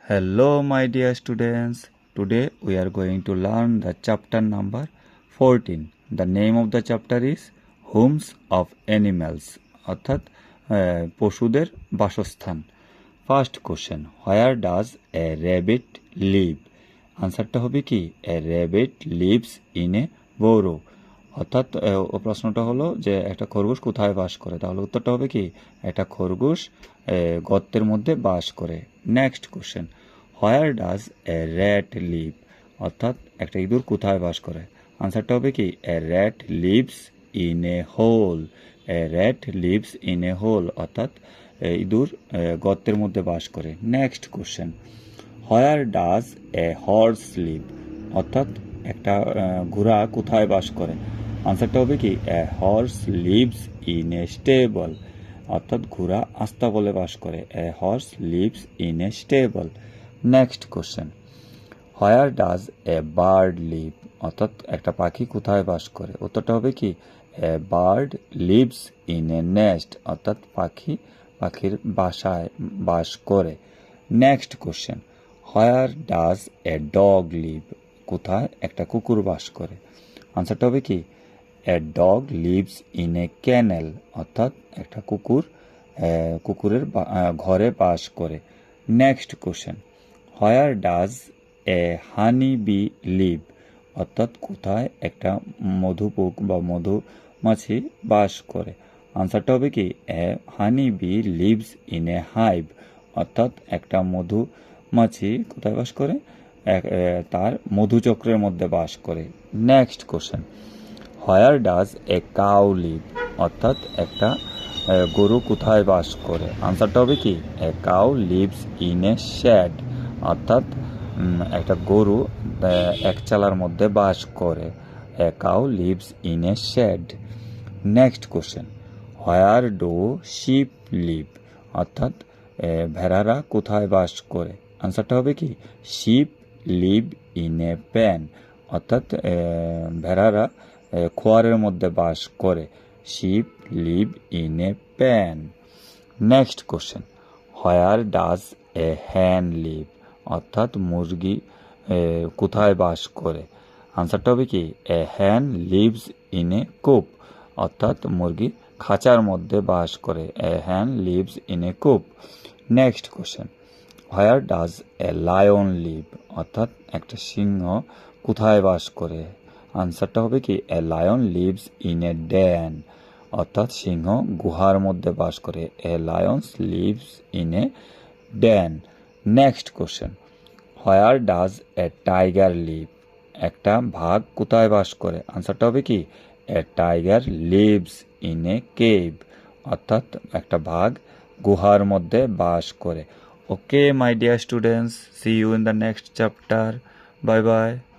Hello, my dear students. Today we are going to learn the chapter number 14. The name of the chapter is Homes of Animals, অর্থাৎ পশুদের বাসস্থান। First question, where does a rabbit live? আনসারটা হবে কি, a rabbit lives in a burrow. অর্থাৎ প্রশ্নটা হলো যে একটা খরগোশ কোথায় বাস করে, তাহলে উত্তরটা হবে কি, একটা খরগোশ গর্তের মধ্যে বাস করে। Next question, where does a rat live? অর্থাৎ একটা ইঁদুর কোথায় বাস করে, আনসারটা হবে কি, a rat lives in a hole. A rat lives in a hole, অর্থাৎ ইঁদুর গর্তের মধ্যে বাস করে। Next question, where does a horse live? অর্থাৎ একটা ঘোড়া কোথায় বাস করে, আনসারটা হবে কি, a horse lives in a stable. অর্থাৎ ঘোড়া আস্তাবলে বাস করে। A horse lives in a stable. Next question, where does a bird live? অর্থাৎ একটা পাখি কোথায় বাস করে, উত্তরটা হবে কি, a bird lives in a nest. অর্থাৎ পাখির বাসায় বাস করে। Next question, where does a dog live? কোথায় একটা কুকুর বাস করে, আনসারটা হবে কি, a dog lives in a kennel. অর্থাৎ একটা কুকুরের ঘরে বাস করে। Next question, where does a honey bee live? অর্থাৎ কোথায় একটা মধুপোক বা মধুমাছি বাস করে, আনসারটা হবে কি, a honey bee lives in a hive. অর্থাৎ একটা মধুমাছি কোথায় বাস করে, তার মধুচক্রের মধ্যে বাস করে। Next question, where does a cow live? অর্থাৎ একটা গরু কোথায় বাস করে, আনসারটা হবে কি, a cow lives in a shed. অর্থাৎ একটা গরু একচালার মধ্যে বাস করে। A cow lives in a shed. Next question, where do sheep live? অর্থাৎ ভেড়ারা কোথায় বাস করে, আনসারটা হবে কি, sheep live in a pen. অর্থাৎ ভেড়ারা খোয়ারের মধ্যে বাস করে। Sheep live in a pen. Next question, where does এ হ্যান লিভ? অর্থাৎ মুরগি কোথায় বাস করে, আনসারটা হবে কি, এ hen lives in a coop. অর্থাৎ মুরগি খাঁচার মধ্যে বাস করে। A hen lives in a coop. Next question, where does a lion live? অর্থাৎ একটা সিংহ কোথায় বাস করে, আনসারটা হবে কি, a lion lives in a den. অর্থাৎ সিংহ গুহার মধ্যে বাস করে। A lions lives in a den. Next question, where does a tiger live? একটা বাঘ কোথায় বাস করে, আনসারটা হবে কি, a tiger lives in a cave. অর্থাৎ একটা বাঘ গুহার মধ্যে বাস করে। ওকে my dear students, see you in the next chapter. Bye by.